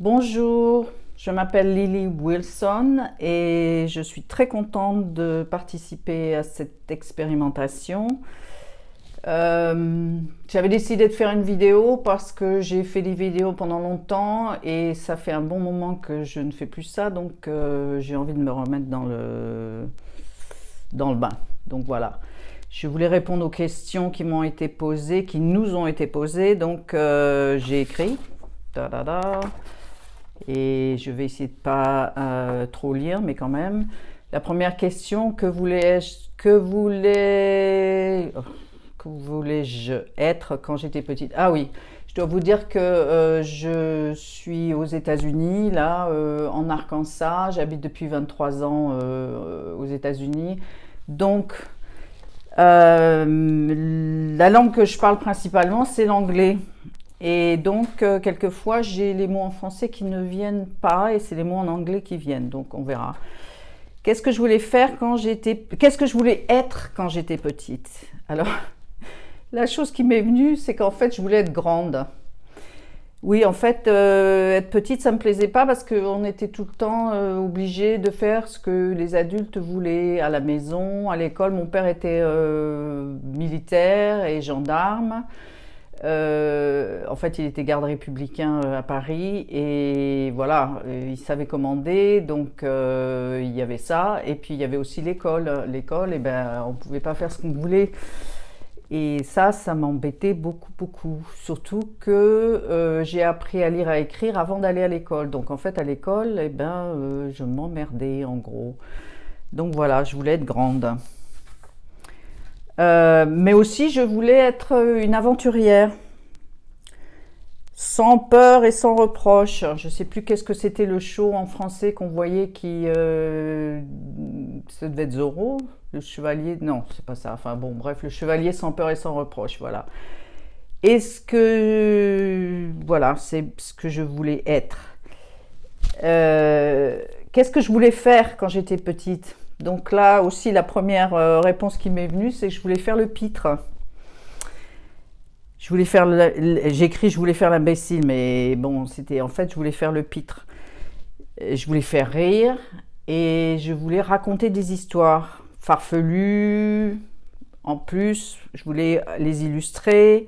Bonjour, je m'appelle Lily Wilson et je suis très contente de participer à cette expérimentation. J'avais décidé de faire une vidéo parce que j'ai fait des vidéos pendant longtemps et ça fait un bon moment que je ne fais plus ça, donc j'ai envie de me remettre dans le bain. Donc voilà. Je voulais répondre aux questions qui m'ont été posées, qui nous ont été posées, donc j'ai écrit. Da, da, da. Et je vais essayer de pas trop lire, mais quand même. La première question, que voulais-je être quand j'étais petite? Ah oui, je dois vous dire que je suis aux États-Unis, là, en Arkansas. J'habite depuis 23 ans aux États-Unis. Donc, la langue que je parle principalement, c'est l'anglais. Et donc, quelquefois, j'ai les mots en français qui ne viennent pas et c'est les mots en anglais qui viennent. Donc, on verra. Qu'est-ce que je voulais être quand j'étais petite? Alors, la chose qui m'est venue, c'est qu'en fait, je voulais être grande. Oui, en fait, être petite, ça me plaisait pas parce qu'on était tout le temps obligé de faire ce que les adultes voulaient à la maison, à l'école. Mon père était militaire et gendarme. En fait, il était garde républicain à Paris et voilà, il savait commander, donc il y avait ça. Et puis il y avait aussi l'école. L'école, eh ben, on ne pouvait pas faire ce qu'on voulait. Et ça m'embêtait beaucoup, beaucoup. Surtout que j'ai appris à lire et à écrire avant d'aller à l'école. Donc en fait, à l'école, eh ben, je m'emmerdais en gros. Donc voilà, je voulais être grande. Mais aussi, je voulais être une aventurière. Sans peur et sans reproche. Je ne sais plus qu'est-ce que c'était le show en français qu'on voyait qui... ça devait être Zorro, le chevalier... Non, c'est pas ça. Enfin bon, bref, le chevalier sans peur et sans reproche, voilà. Est-ce que... Voilà, c'est ce que je voulais être. Qu'est-ce que je voulais faire quand j'étais petite? Donc là aussi, la première réponse qui m'est venue, c'est que je voulais faire le pitre. Je voulais faire l'imbécile, mais bon, c'était en fait, je voulais faire le pitre. Je voulais faire rire et je voulais raconter des histoires farfelues. En plus, je voulais les illustrer.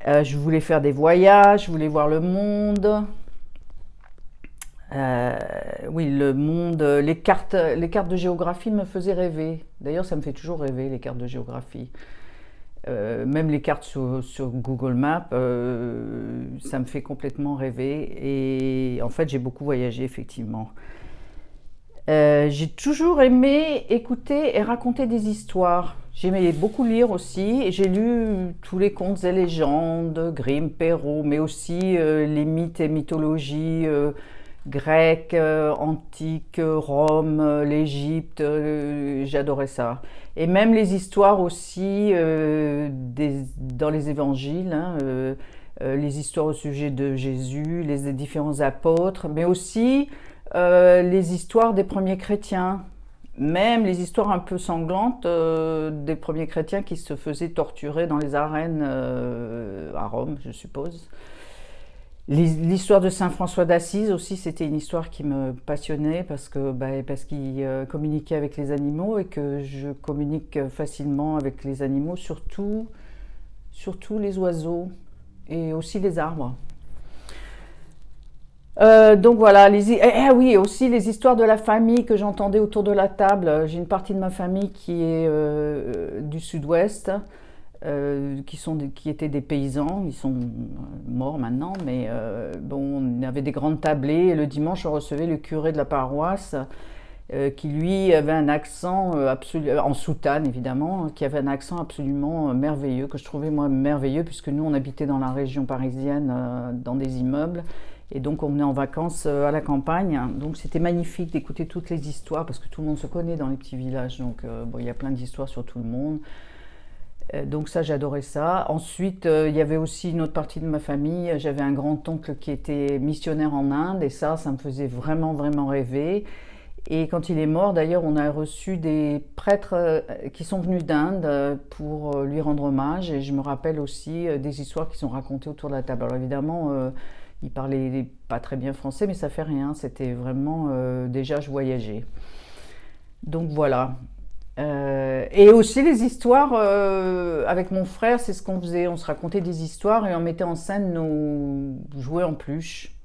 Je voulais faire des voyages, je voulais voir le monde. Oui, le monde, les cartes de géographie me faisaient rêver. D'ailleurs, ça me fait toujours rêver, les cartes de géographie. Même les cartes sur Google Maps, ça me fait complètement rêver. Et en fait, j'ai beaucoup voyagé, effectivement. J'ai toujours aimé écouter et raconter des histoires. J'aimais beaucoup lire aussi. Et j'ai lu tous les contes et légendes, Grimm, Perrault, mais aussi les mythes et mythologies grecques, antiques, Rome, l'Égypte. J'adorais ça. Et même les histoires aussi dans les évangiles, hein, les histoires au sujet de Jésus, les différents apôtres, mais aussi les histoires des premiers chrétiens, même les histoires un peu sanglantes des premiers chrétiens qui se faisaient torturer dans les arènes à Rome, je suppose. L'histoire de Saint François d'Assise aussi, c'était une histoire qui me passionnait parce qu'il communiquait avec les animaux et que je communique facilement avec les animaux, surtout les oiseaux et aussi les arbres. Donc voilà, oui, aussi les histoires de la famille que j'entendais autour de la table. J'ai une partie de ma famille qui est du sud-ouest, qui étaient des paysans. Ils sont morts maintenant, mais bon, on avait des grandes tablées. Et le dimanche, on recevait le curé de la paroisse qui lui avait un accent en soutane évidemment, qui avait un accent absolument merveilleux, que je trouvais moi merveilleux, puisque nous on habitait dans la région parisienne, dans des immeubles, et donc on venait en vacances à la campagne, donc c'était magnifique d'écouter toutes les histoires, parce que tout le monde se connaît dans les petits villages, donc bon, il y a plein d'histoires sur tout le monde. Donc ça, j'adorais ça. Ensuite, il y avait aussi une autre partie de ma famille. J'avais un grand-oncle qui était missionnaire en Inde, et ça me faisait vraiment, vraiment rêver. Et quand il est mort, d'ailleurs, on a reçu des prêtres qui sont venus d'Inde pour lui rendre hommage. Et je me rappelle aussi des histoires qui sont racontées autour de la table. Alors évidemment, Il parlait pas très bien français, mais ça fait rien. C'était vraiment déjà je voyageais. Donc voilà. Et aussi les histoires avec mon frère, c'est ce qu'on faisait. On se racontait des histoires et on mettait en scène nos jouets en peluche.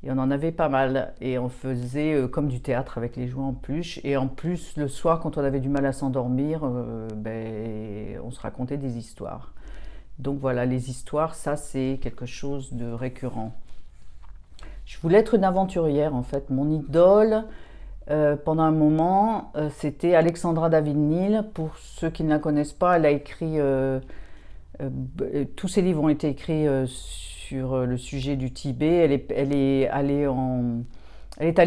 Et on en avait pas mal. Et on faisait comme du théâtre avec les jouets en peluche. Et en plus, le soir, quand on avait du mal à s'endormir, ben, on se racontait des histoires. Donc voilà, les histoires, ça c'est quelque chose de récurrent. Je voulais être une aventurière en fait. Mon idole, pendant un moment, c'était Alexandra David-Néel. Pour ceux qui ne la connaissent pas, elle a écrit tous ses livres ont été écrits sur le sujet du Tibet. Elle est allée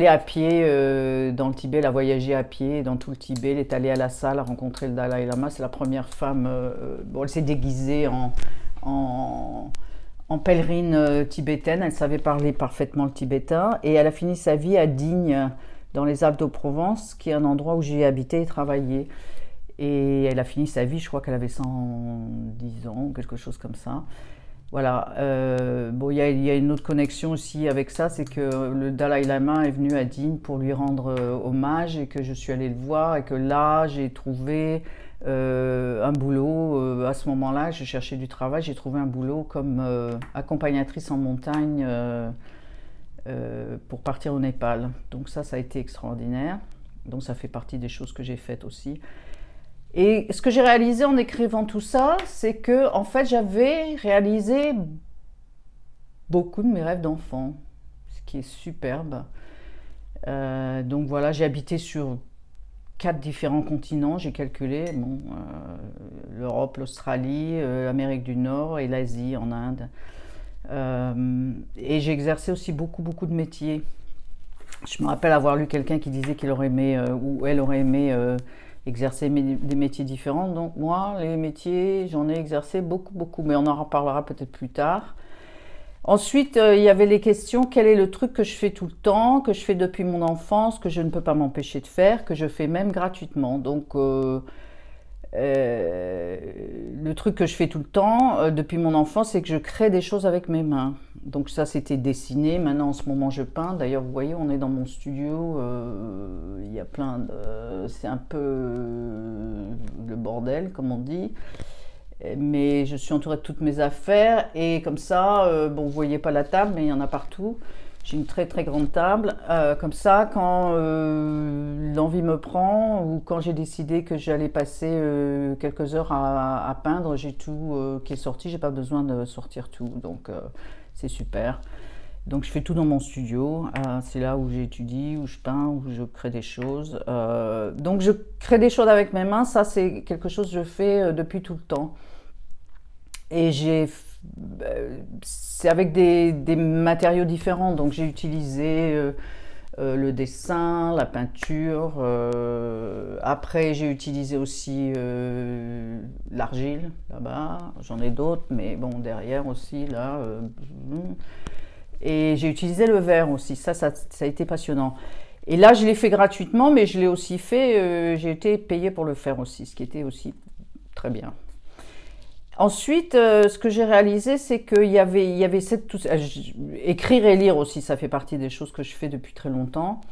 à pied dans le Tibet, elle a voyagé à pied dans tout le Tibet. Elle est allée à Lhasa, elle a rencontré le Dalai Lama. C'est la première femme. Bon, elle s'est déguisée en, en pèlerine tibétaine. Elle savait parler parfaitement le tibétain. Et elle a fini sa vie à Digne, dans les Alpes de Provence, qui est un endroit où j'ai habité et travaillé. Et elle a fini sa vie, je crois qu'elle avait 110 ans ou quelque chose comme ça. Voilà. Bon, il y a une autre connexion aussi avec ça, c'est que le Dalai Lama est venu à Digne pour lui rendre hommage et que je suis allée le voir et que là, j'ai trouvé un boulot. À ce moment-là, je cherchais du travail, j'ai trouvé un boulot comme accompagnatrice en montagne pour partir au Népal. Donc ça a été extraordinaire. Donc ça fait partie des choses que j'ai faites aussi. Et ce que j'ai réalisé en écrivant tout ça, c'est que en fait j'avais réalisé beaucoup de mes rêves d'enfant, ce qui est superbe. Donc voilà, j'ai habité sur 4 différents continents, j'ai calculé, bon, l'Europe, l'Australie, l'Amérique du Nord et l'Asie en Inde. Et j'ai exercé aussi beaucoup de métiers. Je me rappelle avoir lu quelqu'un qui disait qu'il aurait aimé ou elle aurait aimé exercer des métiers différents. Donc moi, les métiers, j'en ai exercé beaucoup, mais on en reparlera peut-être plus tard. Ensuite, il y avait les questions, quel est le truc que je fais tout le temps, que je fais depuis mon enfance, que je ne peux pas m'empêcher de faire, que je fais même gratuitement. Donc le truc que je fais tout le temps depuis mon enfance, c'est que je crée des choses avec mes mains. Donc ça, c'était dessiné. Maintenant, en ce moment, je peins. D'ailleurs, vous voyez, on est dans mon studio. Il y a plein de... C'est un peu le bordel, comme on dit. Mais je suis entourée de toutes mes affaires. Et comme ça, bon, vous voyez pas la table, mais il y en a partout. J'ai une très grande table. Comme ça, quand l'envie me prend ou quand j'ai décidé que j'allais passer quelques heures à peindre, j'ai tout qui est sorti. J'ai pas besoin de sortir tout. Donc c'est super. Donc je fais tout dans mon studio. C'est là où j'étudie, où je peins, où je crée des choses. Donc je crée des choses avec mes mains. Ça, c'est quelque chose que je fais depuis tout le temps. Et c'est avec des matériaux différents. Donc j'ai utilisé le dessin, la peinture. Après, j'ai utilisé aussi l'argile là-bas. J'en ai d'autres, mais bon, derrière aussi, là. Et j'ai utilisé le verre aussi. Ça a été passionnant. Et là, je l'ai fait gratuitement, mais je l'ai aussi fait. J'ai été payée pour le faire aussi, ce qui était aussi très bien. Ensuite, ce que j'ai réalisé, c'est qu'il y avait écrire et lire aussi, ça fait partie des choses que je fais depuis très longtemps.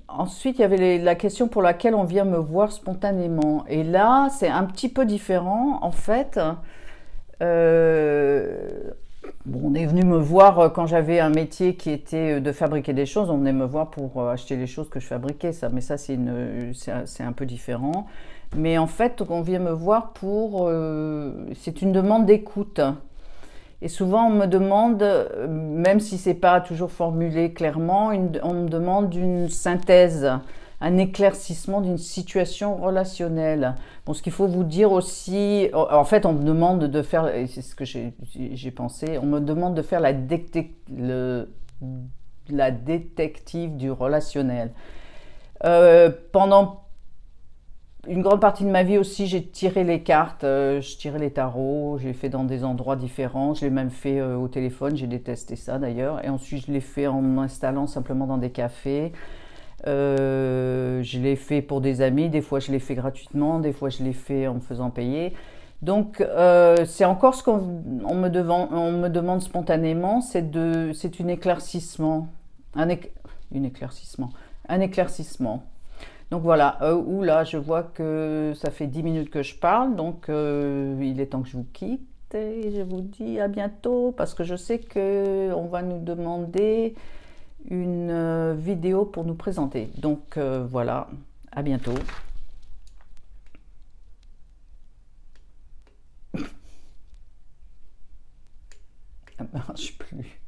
Ensuite, il y avait la question pour laquelle on vient me voir spontanément. Et là, c'est un petit peu différent, en fait. Bon, on est venu me voir quand j'avais un métier qui était de fabriquer des choses. On venait me voir pour acheter les choses que je fabriquais. Mais ça, c'est un peu différent. Mais en fait, on vient me voir c'est une demande d'écoute. Et souvent, on me demande, même si c'est pas toujours formulé clairement, on me demande une synthèse, un éclaircissement d'une situation relationnelle. Bon, ce qu'il faut vous dire aussi, en fait, on me demande de faire, et c'est ce que j'ai pensé, on me demande de faire la détective du relationnel. Pendant une grande partie de ma vie aussi, j'ai tiré les cartes, je tirais les tarots, je l'ai fait dans des endroits différents, je l'ai même fait au téléphone, j'ai détesté ça d'ailleurs, et ensuite je l'ai fait en m'installant simplement dans des cafés, je l'ai fait pour des amis, des fois je l'ai fait gratuitement, des fois je l'ai fait en me faisant payer, Donc, c'est encore ce on me demande spontanément, c'est un éclaircissement, un, éc- une éclaircissement, un éclaircissement. Donc voilà, où là, je vois que ça fait 10 minutes que je parle, donc il est temps que je vous quitte et je vous dis à bientôt parce que je sais que on va nous demander une vidéo pour nous présenter. Donc voilà, à bientôt. Ça marche plus.